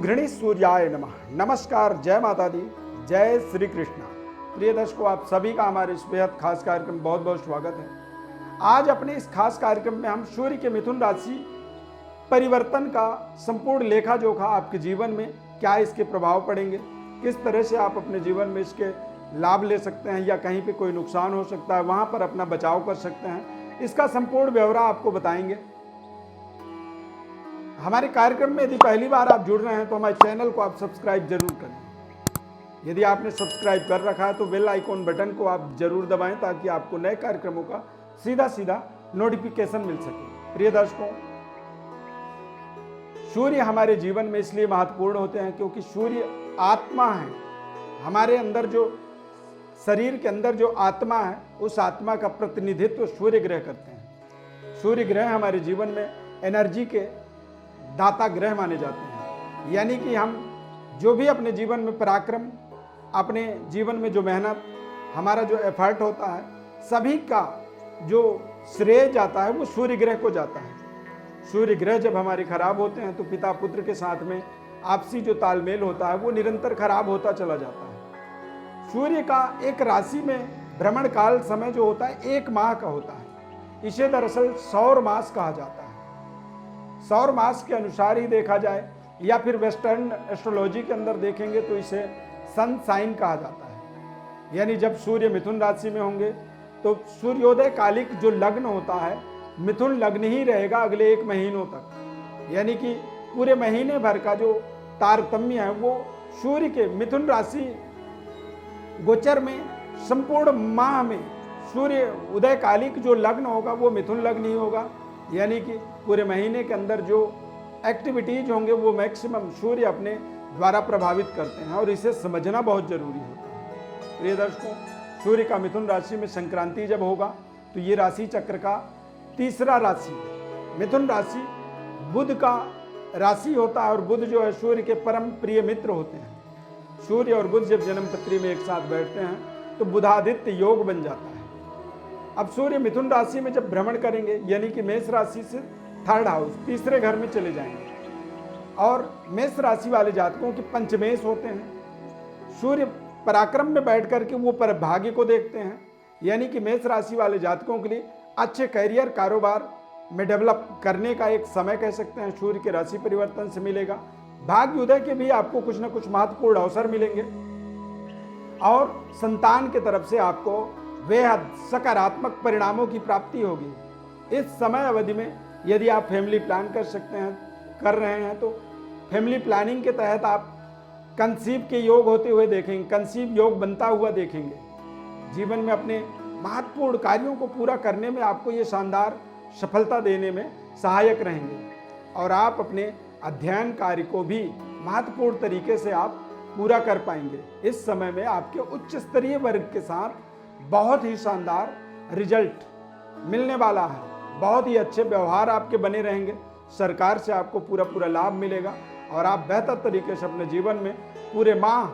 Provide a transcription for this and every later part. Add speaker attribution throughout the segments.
Speaker 1: घृणी सूर्याय नमः। नमस्कार, जय माता दी, जय श्री कृष्णा। प्रिय दर्शकों, आप सभी का हमारे इस बेहद खास कार्यक्रम में बहुत बहुत स्वागत है। आज अपने इस खास कार्यक्रम में हम सूर्य के मिथुन राशि परिवर्तन का संपूर्ण लेखा जोखा, आपके जीवन में क्या इसके प्रभाव पड़ेंगे, किस तरह से आप अपने जीवन में इसके लाभ ले सकते हैं या कहीं पे कोई नुकसान हो सकता है वहां पर अपना बचाव कर सकते हैं, इसका संपूर्ण ब्यौरा आपको बताएंगे। हमारे कार्यक्रम में यदि पहली बार आप जुड़ रहे हैं तो हमारे चैनल को आप सब्सक्राइब जरूर करें। यदि आपने सब्सक्राइब कर रखा है तो बेल आइकॉन बटन को आप जरूर दबाएं ताकि आपको नए कार्यक्रमों का सीधा सीधा नोटिफिकेशन मिल सके। प्रिय दर्शकों, सूर्य हमारे जीवन में इसलिए महत्वपूर्ण होते हैं क्योंकि सूर्य आत्मा है। हमारे अंदर जो शरीर के अंदर जो आत्मा है, उस आत्मा का प्रतिनिधित्व सूर्य ग्रह करते हैं। सूर्य ग्रह हमारे जीवन में एनर्जी के दाता ग्रह माने जाते हैं। यानी कि हम जो भी अपने जीवन में पराक्रम, अपने जीवन में जो मेहनत, हमारा जो एफर्ट होता है, सभी का जो श्रेय जाता है वो सूर्य ग्रह को जाता है। सूर्य ग्रह जब हमारे खराब होते हैं तो पिता पुत्र के साथ में आपसी जो तालमेल होता है वो निरंतर खराब होता चला जाता है। सूर्य का एक राशि में भ्रमण काल समय जो होता है 1 माह का होता है। इसे दरअसल सौर मास कहा जाता है। सौर मास के अनुसार ही देखा जाए या फिर वेस्टर्न एस्ट्रोलॉजी के अंदर देखेंगे तो इसे सन साइन कहा जाता है। यानी जब सूर्य मिथुन राशि में होंगे तो सूर्योदय कालिक जो लग्न होता है मिथुन लग्न ही रहेगा अगले 1 महीनों तक। यानी कि पूरे महीने भर का जो तारतम्य है वो सूर्य के मिथुन राशि गोचर में संपूर्ण माह में सूर्य उदय कालिक जो लग्न होगा वो मिथुन लग्न ही होगा। यानी कि पूरे महीने के अंदर जो एक्टिविटीज होंगे वो मैक्सिमम सूर्य अपने द्वारा प्रभावित करते हैं और इसे समझना बहुत जरूरी होता है। प्रिय दर्शकों, सूर्य का मिथुन राशि में संक्रांति जब होगा तो ये राशि चक्र का तीसरा राशि है। मिथुन राशि बुध का राशि होता है और बुध जो है सूर्य के परम प्रिय मित्र होते हैं। सूर्य और बुध जब जन्म पत्री में एक साथ बैठते हैं तो बुधादित्य योग बन जाता है। अब सूर्य मिथुन राशि में जब भ्रमण करेंगे यानी कि मेष राशि से 3rd हाउस, तीसरे घर में चले जाएंगे और मेष राशि वाले जातकों के पंचमेश होते हैं। सूर्य पराक्रम में बैठ करके वो पर भाग्य को देखते हैं। यानी कि मेष राशि वाले जातकों के लिए अच्छे करियर, कारोबार में डेवलप करने का एक समय कह सकते हैं सूर्य के राशि परिवर्तन से मिलेगा। भाग्य उदय के भी आपको कुछ न कुछ महत्वपूर्ण अवसर मिलेंगे और संतान के तरफ से आपको बेहद सकारात्मक परिणामों की प्राप्ति होगी। इस समय अवधि में यदि आप फैमिली प्लान कर रहे हैं तो फैमिली प्लानिंग के तहत आप कंसीव के योग होते हुए देखेंगे, कंसीव योग बनता हुआ देखेंगे। जीवन में अपने महत्वपूर्ण कार्यों को पूरा करने में आपको ये शानदार सफलता देने में सहायक रहेंगे और आप अपने अध्ययन कार्य को भी महत्वपूर्ण तरीके से आप पूरा कर पाएंगे। इस समय में आपके उच्च स्तरीय वर्ग के साथ बहुत ही शानदार रिजल्ट मिलने वाला है। बहुत ही अच्छे व्यवहार आपके बने रहेंगे। सरकार से आपको पूरा लाभ मिलेगा और आप बेहतर तरीके से अपने जीवन में पूरे माह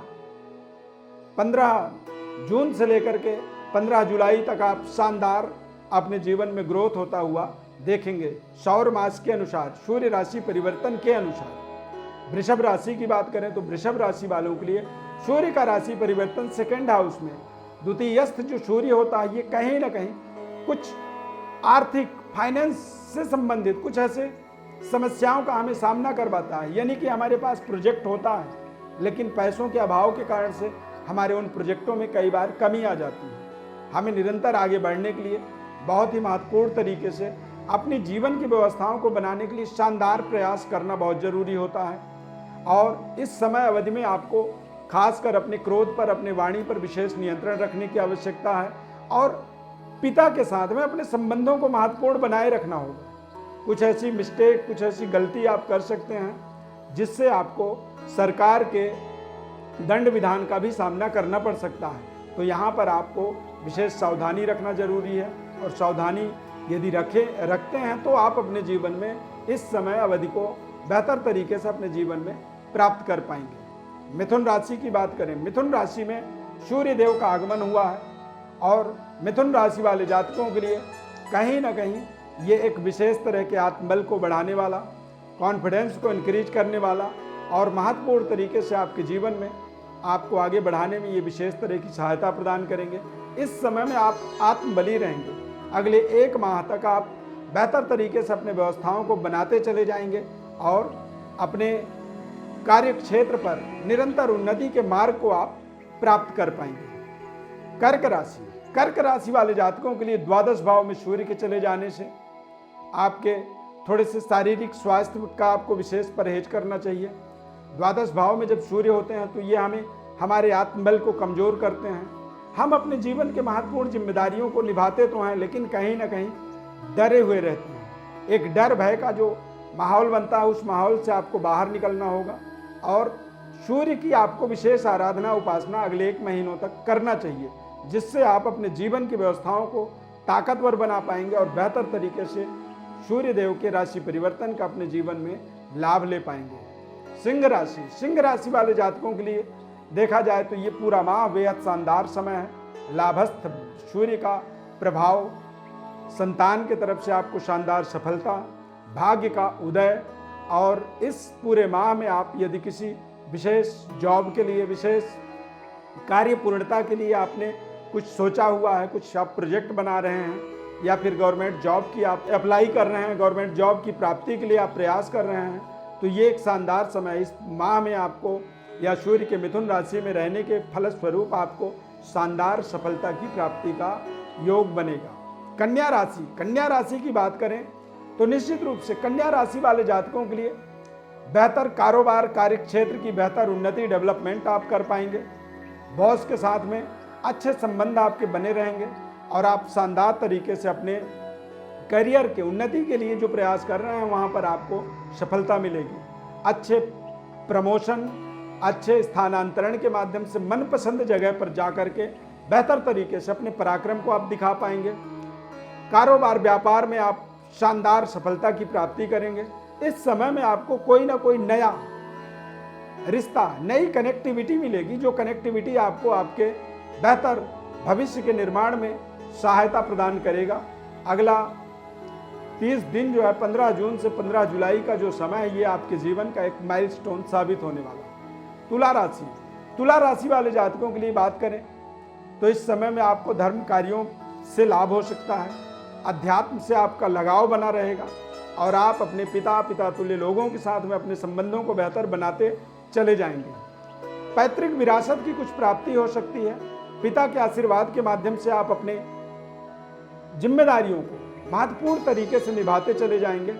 Speaker 1: 15 जून से लेकर के 15 जुलाई तक आप शानदार अपने जीवन में ग्रोथ होता हुआ देखेंगे। सौर मास के अनुसार, सूर्य राशि परिवर्तन के अनुसार वृषभ राशि की बात करें तो वृषभ राशि वालों के लिए सूर्य का राशि परिवर्तन 2nd हाउस में, द्वितीयस्थ जो सूर्य होता है ये कहीं ना कहीं कुछ आर्थिक, फाइनेंस से संबंधित कुछ ऐसे समस्याओं का हमें सामना करवाता है। यानी कि हमारे पास प्रोजेक्ट होता है लेकिन पैसों के अभाव के कारण से हमारे उन प्रोजेक्टों में कई बार कमी आ जाती है। हमें निरंतर आगे बढ़ने के लिए बहुत ही महत्वपूर्ण तरीके से अपनी जीवन की व्यवस्थाओं को बनाने के लिए शानदार प्रयास करना बहुत जरूरी होता है और इस समय अवधि में आपको खासकर अपने क्रोध पर, अपने वाणी पर विशेष नियंत्रण रखने की आवश्यकता है और पिता के साथ में अपने संबंधों को महत्वपूर्ण बनाए रखना होगा। कुछ ऐसी मिस्टेक, कुछ ऐसी गलती आप कर सकते हैं जिससे आपको सरकार के दंड विधान का भी सामना करना पड़ सकता है। तो यहाँ पर आपको विशेष सावधानी रखना जरूरी है और सावधानी यदि रखते हैं तो आप अपने जीवन में इस समय अवधि को बेहतर तरीके से अपने जीवन में प्राप्त कर पाएंगे। मिथुन राशि की बात करें, मिथुन राशि में सूर्य देव का आगमन हुआ है और मिथुन राशि वाले जातकों के लिए कहीं ना कहीं ये एक विशेष तरह के आत्मबल को बढ़ाने वाला, कॉन्फिडेंस को इंक्रीज करने वाला और महत्वपूर्ण तरीके से आपके जीवन में आपको आगे बढ़ाने में ये विशेष तरह की सहायता प्रदान करेंगे। इस समय में आप आत्मबली रहेंगे। अगले 1 माह तक आप बेहतर तरीके से अपने व्यवस्थाओं को बनाते चले जाएंगे और अपने कार्य क्षेत्र पर निरंतर उन्नति के मार्ग को आप प्राप्त कर पाएंगे। कर्क राशि वाले जातकों के लिए द्वादश भाव में सूर्य के चले जाने से आपके थोड़े से शारीरिक स्वास्थ्य का आपको विशेष परहेज करना चाहिए। द्वादश भाव में जब सूर्य होते हैं तो ये हमारे आत्मबल को कमजोर करते हैं। हम अपने जीवन के महत्वपूर्ण जिम्मेदारियों को निभाते तो हैं, लेकिन कहीं ना कहीं डरे हुए रहते हैं। एक डर भय का जो माहौल बनता है, उस माहौल से आपको बाहर निकलना होगा और सूर्य की आपको विशेष आराधना उपासना अगले 1 महीनों तक करना चाहिए, जिससे आप अपने जीवन की व्यवस्थाओं को ताकतवर बना पाएंगे और बेहतर तरीके से सूर्य देव के राशि परिवर्तन का अपने जीवन में लाभ ले पाएंगे। सिंह राशि वाले जातकों के लिए देखा जाए तो ये पूरा माह बेहद शानदार समय है। लाभस्थ सूर्य का प्रभाव संतान की तरफ से आपको शानदार सफलता, भाग्य का उदय, और इस पूरे माह में आप यदि किसी विशेष जॉब के लिए, विशेष कार्य पूर्णता के लिए आपने कुछ सोचा हुआ है, कुछ आप प्रोजेक्ट बना रहे हैं या फिर गवर्नमेंट जॉब की आप अप्लाई कर रहे हैं, गवर्नमेंट जॉब की प्राप्ति के लिए आप प्रयास कर रहे हैं, तो ये एक शानदार समय इस माह में आपको या सूर्य के मिथुन राशि में रहने के फलस्वरूप आपको शानदार सफलता की प्राप्ति का योग बनेगा। कन्या राशि की बात करें तो निश्चित रूप से कन्या राशि वाले जातकों के लिए बेहतर कारोबार, कार्य क्षेत्र की बेहतर उन्नति, डेवलपमेंट आप कर पाएंगे। बॉस के साथ में अच्छे संबंध आपके बने रहेंगे और आप शानदार तरीके से अपने करियर के उन्नति के लिए जो प्रयास कर रहे हैं वहां पर आपको सफलता मिलेगी। अच्छे प्रमोशन, अच्छे स्थानांतरण के माध्यम से मनपसंद जगह पर जाकर के बेहतर तरीके से अपने पराक्रम को आप दिखा पाएंगे। कारोबार व्यापार में आप शानदार सफलता की प्राप्ति करेंगे। इस समय में आपको कोई ना कोई नया रिश्ता, नई कनेक्टिविटी मिलेगी, जो कनेक्टिविटी आपको आपके बेहतर भविष्य के निर्माण में सहायता प्रदान करेगा। अगला 30 दिन जो है 15 जून से 15 जुलाई का जो समय है, ये आपके जीवन का एक माइलस्टोन साबित होने वाला है। तुला राशि वाले जातकों के लिए बात करें तो इस समय में आपको धर्म कार्यों से लाभ हो सकता है। अध्यात्म से आपका लगाव बना रहेगा और आप अपने पिता तुल्य लोगों के साथ में अपने संबंधों को बेहतर बनाते चले जाएंगे। पैतृक विरासत की कुछ प्राप्ति हो सकती है। पिता के आशीर्वाद के माध्यम से आप अपने जिम्मेदारियों को महत्वपूर्ण तरीके से निभाते चले जाएंगे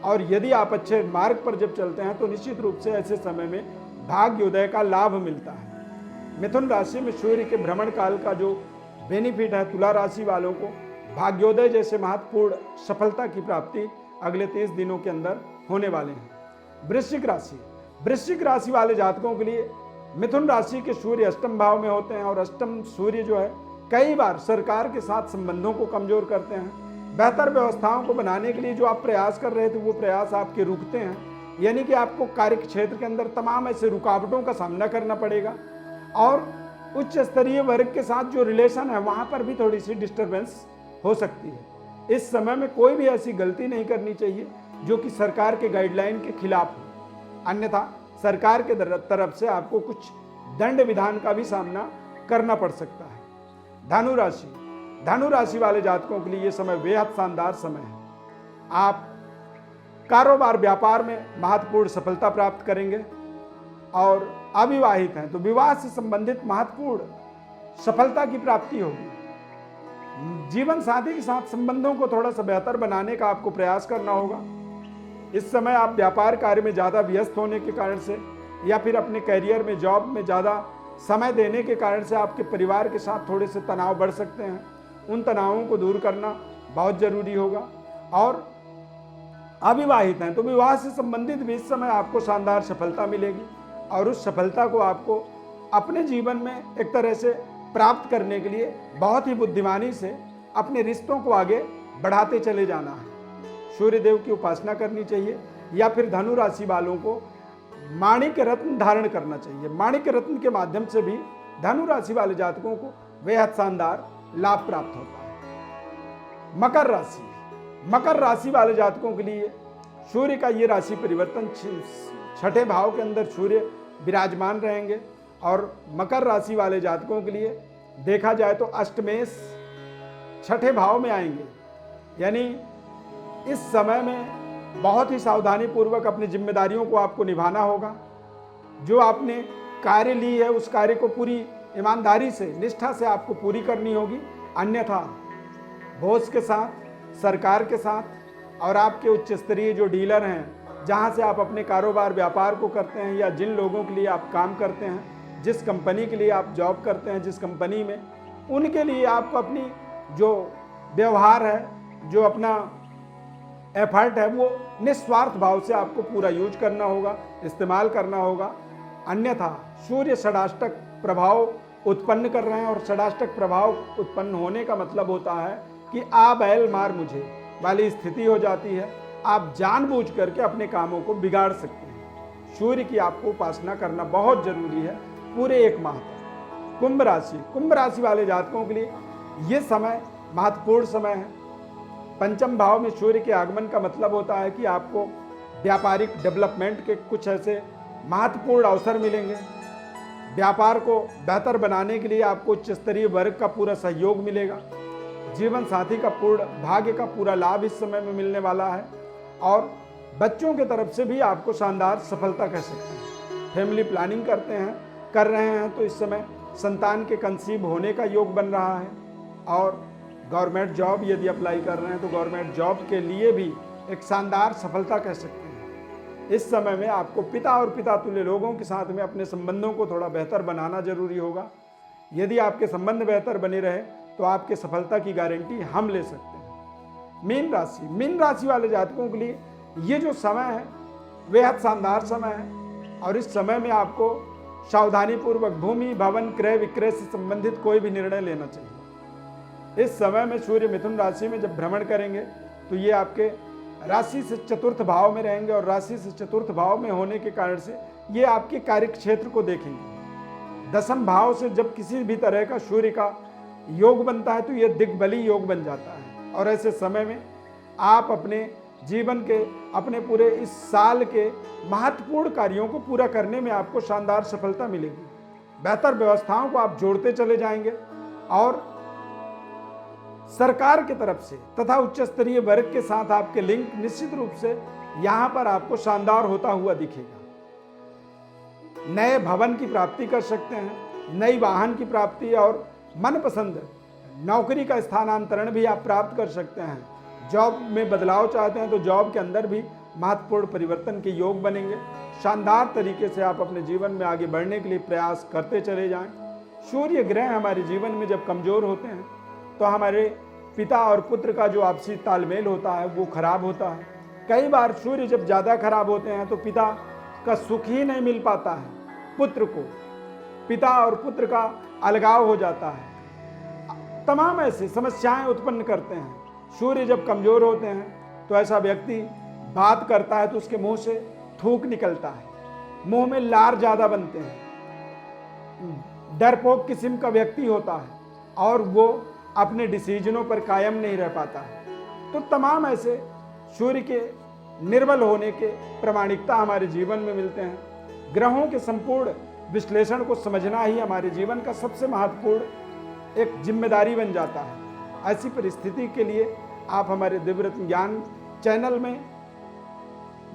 Speaker 1: और यदि आप अच्छे मार्ग पर जब चलते हैं तो निश्चित रूप से ऐसे समय में भाग्योदय का लाभ मिलता है। मिथुन राशि में सूर्य के भ्रमण काल का जो बेनिफिट है, तुला राशि वालों को भाग्योदय जैसे महत्वपूर्ण सफलता की प्राप्ति अगले 30 दिनों के अंदर होने वाले हैं। वृश्चिक राशि वाले जातकों के लिए मिथुन राशि के सूर्य अष्टम भाव में होते हैं और अष्टम सूर्य जो है कई बार सरकार के साथ संबंधों को कमजोर करते हैं। बेहतर व्यवस्थाओं को बनाने के लिए जो आप प्रयास कर रहे थे वो प्रयास आपके रुकते हैं, यानी कि आपको कार्य क्षेत्र के अंदर तमाम ऐसे रुकावटों का सामना करना पड़ेगा और उच्च स्तरीय वर्ग के साथ जो रिलेशन है वहां पर भी थोड़ी सी डिस्टर्बेंस हो सकती है। इस समय में कोई भी ऐसी गलती नहीं करनी चाहिए जो कि सरकार के गाइडलाइन के खिलाफ हो, अन्यथा सरकार के तरफ से आपको कुछ दंड विधान का भी सामना करना पड़ सकता है। धनु राशि वाले जातकों के लिए यह समय बेहद शानदार समय है। आप कारोबार व्यापार में महत्वपूर्ण सफलता प्राप्त करेंगे और अविवाहित हैं तो विवाह से संबंधित महत्वपूर्ण सफलता की प्राप्ति होगी। जीवन साथी के साथ संबंधों को थोड़ा सा बेहतर बनाने का आपको प्रयास करना होगा। इस समय आप व्यापार कार्य में ज़्यादा व्यस्त होने के कारण से या फिर अपने करियर में, जॉब में ज़्यादा समय देने के कारण से आपके परिवार के साथ थोड़े से तनाव बढ़ सकते हैं। उन तनावों को दूर करना बहुत ज़रूरी होगा। और अविवाहित हैं तो विवाह से संबंधित भी इस समय आपको शानदार सफलता मिलेगी और उस सफलता को आपको अपने जीवन में एक तरह से प्राप्त करने के लिए बहुत ही बुद्धिमानी से अपने रिश्तों को आगे बढ़ाते चले जाना है। सूर्य देव की उपासना करनी चाहिए या फिर धनु राशि वालों को माणिक्य रत्न धारण करना चाहिए। माणिक्य रत्न के माध्यम से भी धनु राशि वाले जातकों को बेहद शानदार लाभ प्राप्त होता है। मकर राशि वाले जातकों के लिए सूर्य का ये राशि परिवर्तन छठे भाव के अंदर सूर्य विराजमान रहेंगे। और मकर राशि वाले जातकों के लिए देखा जाए तो अष्टमेश छठे भाव में आएंगे, यानी इस समय में बहुत ही सावधानी पूर्वक अपनी जिम्मेदारियों को आपको निभाना होगा। जो आपने कार्य ली है उस कार्य को पूरी ईमानदारी से, निष्ठा से आपको पूरी करनी होगी, अन्यथा बॉस के साथ, सरकार के साथ और आपके उच्च स्तरीय जो डीलर हैं, जहां से आप अपने कारोबार व्यापार को करते हैं या जिन लोगों के लिए आप काम करते हैं, जिस कंपनी के लिए आप जॉब करते हैं, जिस कंपनी में, उनके लिए आपको अपनी जो व्यवहार है, जो अपना एफर्ट है, वो निस्वार्थ भाव से आपको पूरा यूज करना होगा, इस्तेमाल करना होगा। अन्यथा सूर्य षडाष्टक प्रभाव उत्पन्न कर रहे हैं और षडाष्टक प्रभाव उत्पन्न होने का मतलब होता है कि आ बैल मार मुझे वाली स्थिति हो जाती है। आप जानबूझ करके अपने कामों को बिगाड़ सकते हैं। सूर्य की आपको उपासना करना बहुत जरूरी है पूरे एक माह तक। कुंभ राशि वाले जातकों के लिए ये समय महत्वपूर्ण समय है। पंचम भाव में सूर्य के आगमन का मतलब होता है कि आपको व्यापारिक डेवलपमेंट के कुछ ऐसे महत्वपूर्ण अवसर मिलेंगे। व्यापार को बेहतर बनाने के लिए आपको उच्च स्तरीय वर्ग का पूरा सहयोग मिलेगा। जीवन साथी का पूर्ण भाग्य का पूरा लाभ इस समय में मिलने वाला है और बच्चों की तरफ से भी आपको शानदार सफलता कह सकते हैं। फैमिली प्लानिंग कर रहे हैं तो इस समय संतान के कंसीव होने का योग बन रहा है। और गवर्नमेंट जॉब यदि अप्लाई कर रहे हैं तो गवर्नमेंट जॉब के लिए भी एक शानदार सफलता कह सकते हैं। इस समय में आपको पिता और पिता तुल्य लोगों के साथ में अपने संबंधों को थोड़ा बेहतर बनाना जरूरी होगा। यदि आपके संबंध बेहतर बने रहे तो आपके सफलता की गारंटी हम ले सकते हैं। मीन राशि वाले जातकों के लिए ये जो समय है बेहद शानदार समय है और इस समय में आपको सावधानी पूर्वक भूमि, भवन, क्रय विक्रय से संबंधित कोई भी निर्णय लेना चाहिए। इस समय में सूर्य मिथुन राशि में जब भ्रमण करेंगे तो ये आपके राशि से चतुर्थ भाव में रहेंगे और राशि से चतुर्थ भाव में होने के कारण से ये आपके कार्य क्षेत्र को देखेंगे। दसम भाव से जब किसी भी तरह का सूर्य का योग बनता है तो यह दिग्बली योग बन जाता है और ऐसे समय में आप अपने जीवन के, अपने पूरे इस साल के महत्वपूर्ण कार्यों को पूरा करने में आपको शानदार सफलता मिलेगी। बेहतर व्यवस्थाओं को आप जोड़ते चले जाएंगे और सरकार की तरफ से तथा उच्च स्तरीय वर्ग के साथ आपके लिंक निश्चित रूप से यहां पर आपको शानदार होता हुआ दिखेगा। नए भवन की प्राप्ति कर सकते हैं, नई वाहन की प्राप्ति और मनपसंद नौकरी का स्थानांतरण भी आप प्राप्त कर सकते हैं। जॉब में बदलाव चाहते हैं तो जॉब के अंदर भी महत्वपूर्ण परिवर्तन के योग बनेंगे। शानदार तरीके से आप अपने जीवन में आगे बढ़ने के लिए प्रयास करते चले जाएं। सूर्य ग्रह हमारे जीवन में जब कमजोर होते हैं तो हमारे पिता और पुत्र का जो आपसी तालमेल होता है वो खराब होता है। कई बार सूर्य जब ज़्यादा खराब होते हैं तो पिता का सुख ही नहीं मिल पाता है, पुत्र को पिता और पुत्र का अलगाव हो जाता है, तमाम ऐसी समस्याएं उत्पन्न करते हैं। सूर्य जब कमजोर होते हैं तो ऐसा व्यक्ति बात करता है तो उसके मुंह से थूक निकलता है, मुंह में लार ज़्यादा बनते हैं, डरपोक किस्म का व्यक्ति होता है और वो अपने डिसीजनों पर कायम नहीं रह पाता है। तो तमाम ऐसे सूर्य के निर्बल होने के प्रामाणिकता हमारे जीवन में मिलते हैं। ग्रहों के संपूर्ण विश्लेषण को समझना ही हमारे जीवन का सबसे महत्वपूर्ण एक जिम्मेदारी बन जाता है। ऐसी परिस्थिति के लिए आप हमारे दिव्यरत्न ज्ञान चैनल में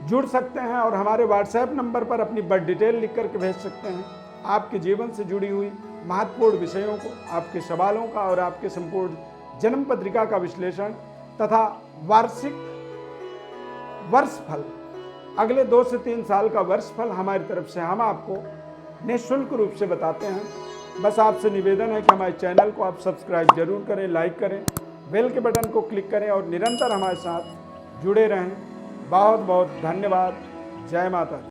Speaker 1: जुड़ सकते हैं और हमारे व्हाट्सएप नंबर पर अपनी बर्थ डिटेल लिख करके भेज सकते हैं। आपके जीवन से जुड़ी हुई महत्वपूर्ण विषयों को, आपके सवालों का और आपके संपूर्ण जन्म पत्रिका का विश्लेषण तथा वार्षिक वर्षफल, अगले 2 से 3 साल का वर्षफल हमारी तरफ से हम आपको निःशुल्क रूप से बताते हैं। बस आपसे निवेदन है कि हमारे चैनल को आप सब्सक्राइब जरूर करें, लाइक करें, बेल के बटन को क्लिक करें और निरंतर हमारे साथ जुड़े रहें। बहुत बहुत धन्यवाद। जय माता दी।